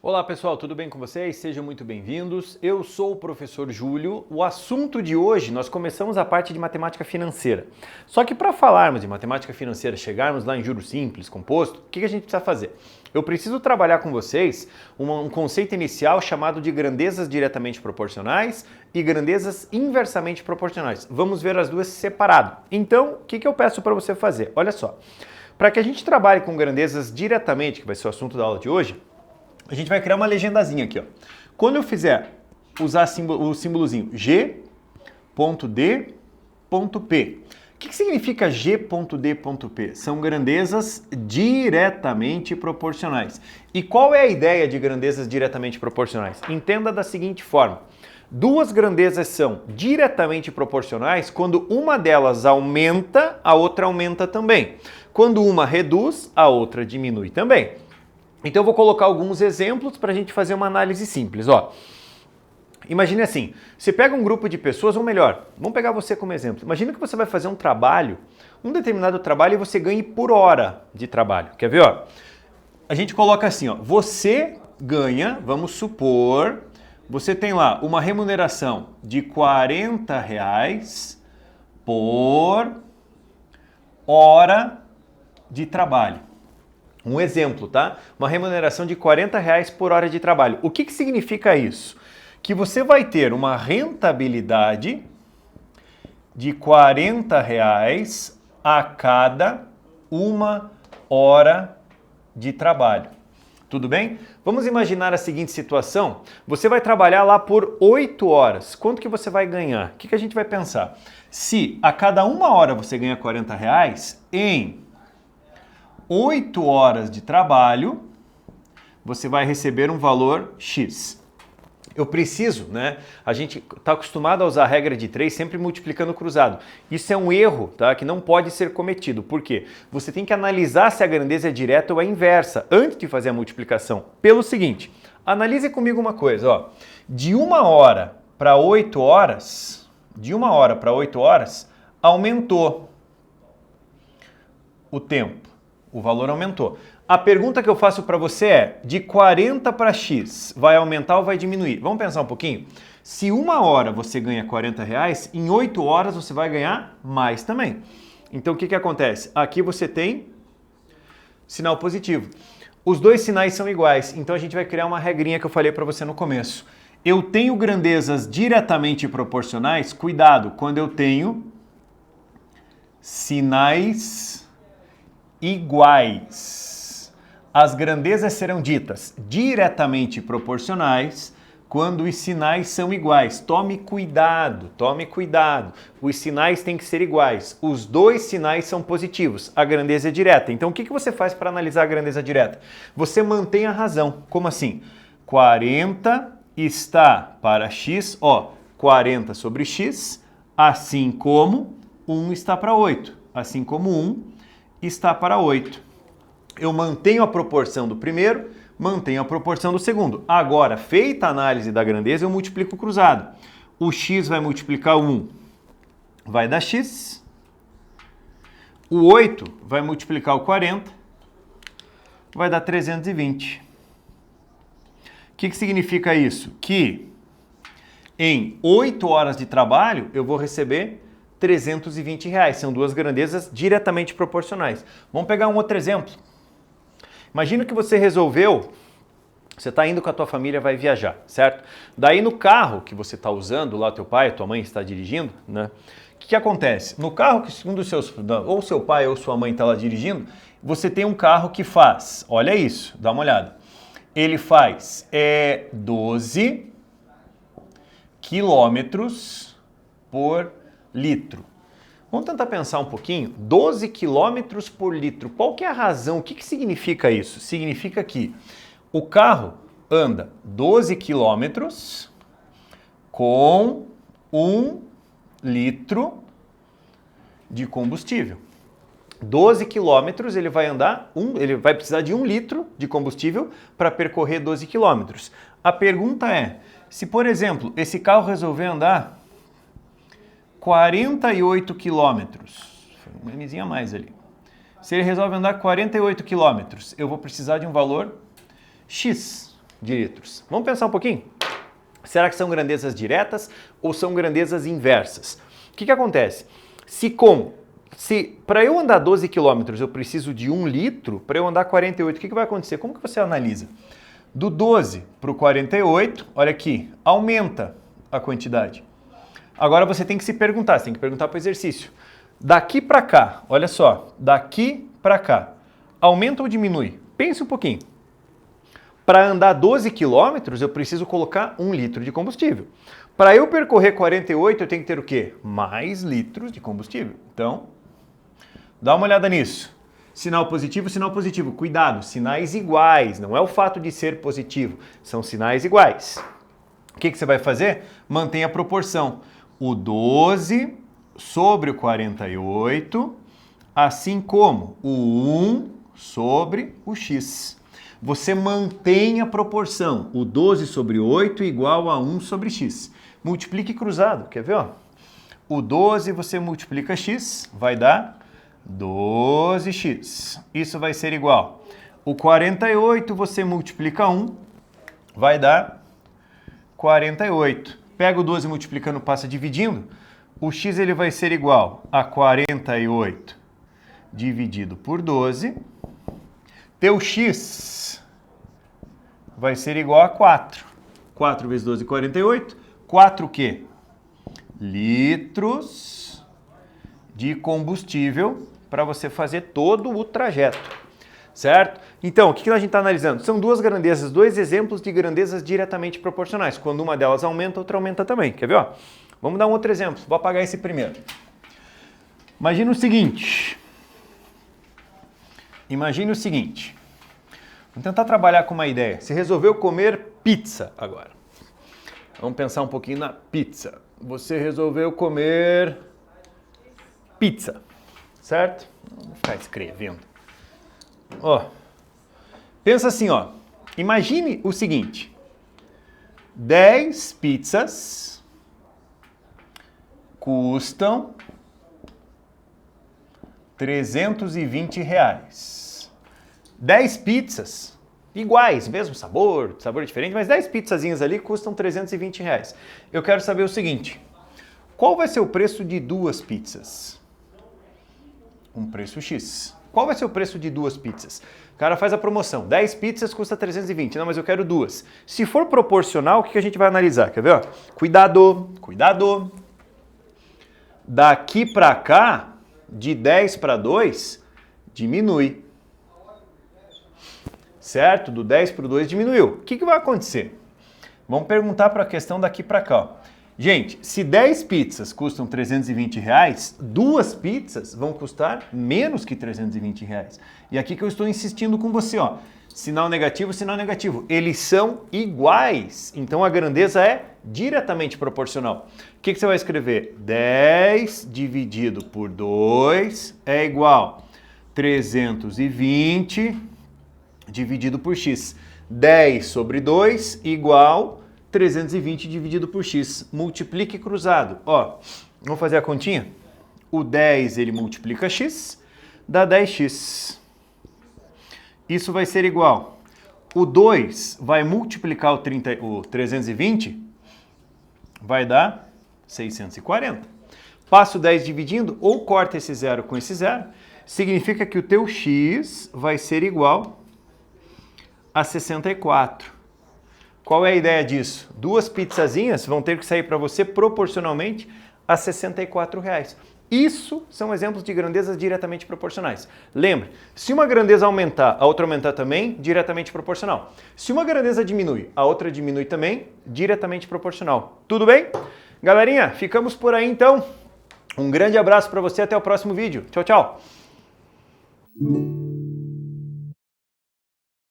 Olá pessoal, tudo bem com vocês? Sejam muito bem-vindos. Eu sou o professor Júlio. O assunto de hoje, nós começamos a parte de matemática financeira. Só que para falarmos de matemática financeira, chegarmos lá em juros simples, composto, o que a gente precisa fazer? Eu preciso trabalhar com vocês um conceito inicial chamado de grandezas diretamente proporcionais e grandezas inversamente proporcionais. Vamos ver as duas separado. Então, o que eu peço para você fazer? Olha só, para que a gente trabalhe com grandezas diretamente, que vai ser o assunto da aula de hoje, a gente vai criar uma legendazinha aqui, ó. Quando eu fizer usar o símbolozinho G.D.P. O que significa G.D.P? São grandezas diretamente proporcionais. E qual é a ideia de grandezas diretamente proporcionais? Entenda da seguinte forma. Duas grandezas são diretamente proporcionais quando uma delas aumenta, a outra aumenta também. Quando uma reduz, a outra diminui também. Então eu vou colocar alguns exemplos para a gente fazer uma análise simples. Ó, imagine assim, você pega um grupo de pessoas, ou melhor, vamos pegar você como exemplo. Imagina que você vai fazer um trabalho, um determinado trabalho, e você ganhe por hora de trabalho. Quer ver? Ó? A gente coloca assim, ó, você ganha, vamos supor, você tem lá uma remuneração de R$40 por hora de trabalho. Um exemplo, tá? Uma remuneração de R$40 por hora de trabalho. O que significa isso? Que você vai ter uma rentabilidade de R$40 a cada uma hora de trabalho. Tudo bem? Vamos imaginar a seguinte situação. Você vai trabalhar lá por 8 horas. Quanto que você vai ganhar? O que a gente vai pensar? Se a cada uma hora você ganha R$40, em 8 horas de trabalho, você vai receber um valor X. Eu preciso, né? A gente está acostumado a usar a regra de 3 sempre multiplicando cruzado. Isso é um erro, tá? Que não pode ser cometido. Por quê? Você tem que analisar se a grandeza é direta ou é inversa antes de fazer a multiplicação. Pelo seguinte, analise comigo uma coisa, ó. De 1 hora para 8 horas, aumentou o tempo. O valor aumentou. A pergunta que eu faço para você é, de 40 para X, vai aumentar ou vai diminuir? Vamos pensar um pouquinho? Se 1 hora você ganha R$40, em 8 horas você vai ganhar mais também. Então o que acontece? Aqui você tem sinal positivo. Os dois sinais são iguais, então a gente vai criar uma regrinha que eu falei para você no começo. Eu tenho grandezas diretamente proporcionais, cuidado, quando eu tenho sinais iguais. As grandezas serão ditas diretamente proporcionais quando os sinais são iguais. Tome cuidado, tome cuidado. Os sinais têm que ser iguais. Os dois sinais são positivos. A grandeza é direta. Então o que você faz para analisar a grandeza direta? Você mantém a razão. Como assim? 40 está para x, ó, 40 sobre x, assim como 1 está para 8. Assim como 1 está para 8. Eu mantenho a proporção do primeiro, mantenho a proporção do segundo. Agora, feita a análise da grandeza, eu multiplico o cruzado. O x vai multiplicar o 1, vai dar x. O 8 vai multiplicar o 40, vai dar 320. O que significa isso? Que em 8 horas de trabalho eu vou receber R$320. São duas grandezas diretamente proporcionais. Vamos pegar um outro exemplo. Imagina que você resolveu, você está indo com a tua família, vai viajar, certo? Daí no carro que você está usando, lá teu pai, tua mãe está dirigindo, né? O que acontece? No carro que segundo os seus, ou seu pai ou sua mãe está lá dirigindo, você tem um carro que faz, olha isso, dá uma olhada. Ele faz 12 quilômetros por litro. Vamos tentar pensar um pouquinho. 12 quilômetros por litro. Qual que é a razão? O que significa isso? Significa que o carro anda 12 quilômetros com 1 litro de combustível. 12 quilômetros ele vai andar, ele vai precisar de 1 litro de combustível para percorrer 12 quilômetros. A pergunta é, se por exemplo, esse carro resolver andar 48 quilômetros, uma mizinha a mais ali. Se ele resolve andar 48 quilômetros, eu vou precisar de um valor X. de litros. Vamos pensar um pouquinho? Será que são grandezas diretas ou são grandezas inversas? O que acontece? Se para eu andar 12 km eu preciso de 1 litro, para eu andar 48, o que vai acontecer? Como que você analisa? Do 12 para o 48, olha aqui, aumenta a quantidade. Agora você tem que se perguntar, você tem que perguntar para o exercício. Daqui para cá, olha só, daqui para cá, aumenta ou diminui? Pense um pouquinho. Para andar 12 km, eu preciso colocar 1 litro de combustível. Para eu percorrer 48, eu tenho que ter o quê? Mais litros de combustível. Então, dá uma olhada nisso. Sinal positivo, sinal positivo. Cuidado, sinais iguais. Não é o fato de ser positivo, são sinais iguais. O que você vai fazer? Mantém a proporção. O 12 sobre o 48, assim como o 1 sobre o x. Você mantém a proporção. O 12 sobre 8 igual a 1 sobre x. Multiplique cruzado, quer ver? Ó? O 12 você multiplica x, vai dar 12x. Isso vai ser igual. O 48 você multiplica 1, vai dar 48. Pega o 12 multiplicando, passa dividindo. O x ele vai ser igual a 48 dividido por 12. Teu x vai ser igual a 4. 4 vezes 12, 48. 4 o quê? Litros de combustível para você fazer todo o trajeto, certo? Então, o que a gente está analisando? São duas grandezas, dois exemplos de grandezas diretamente proporcionais. Quando uma delas aumenta, a outra aumenta também. Quer ver? Ó? Vamos dar um outro exemplo. Vou apagar esse primeiro. Imagina o seguinte. Vamos tentar trabalhar com uma ideia. Você resolveu comer pizza agora. Vamos pensar um pouquinho na pizza. Você resolveu comer pizza, certo? Vou ficar escrevendo. Ó, pensa assim, ó. Imagine o seguinte. 10 pizzas custam R$320. 10 pizzas iguais, mesmo sabor diferente, mas 10 pizzazinhas ali custam R$320. Eu quero saber o seguinte, qual vai ser o preço de 2 pizzas? Um preço X. Qual vai ser o preço de 2 pizzas? O cara faz a promoção, 10 pizzas custa 320, não, mas eu quero 2. Se for proporcional, o que a gente vai analisar? Quer ver? Ó? Cuidado. Daqui para cá, de 10 para 2, diminui. Certo? Do 10 para o 2 diminuiu. O que vai acontecer? Vamos perguntar para a questão daqui para cá. Ó. Gente, se 10 pizzas custam R$320, 2 pizzas vão custar menos que R$320. E aqui que eu estou insistindo com você, ó. Sinal negativo, sinal negativo. Eles são iguais. Então a grandeza é diretamente proporcional. O que você vai escrever? 10 dividido por 2 é igual a 320 dividido por x. 10 sobre 2 igual 320 dividido por x. Multiplique cruzado. Ó, vamos fazer a continha? O 10 ele multiplica x, dá 10x. Isso vai ser igual. O 2 vai multiplicar o 320, vai dar 640. Passa o 10 dividindo, ou corta esse zero com esse zero, significa que o teu x vai ser igual a 64. Qual é a ideia disso? 2 pizzazinhas vão ter que sair para você proporcionalmente a R$64. Isso são exemplos de grandezas diretamente proporcionais. Lembre, se uma grandeza aumentar, a outra aumentar também, diretamente proporcional. Se uma grandeza diminui, a outra diminui também, diretamente proporcional. Tudo bem? Galerinha, ficamos por aí então. Um grande abraço para você, até o próximo vídeo. Tchau, tchau!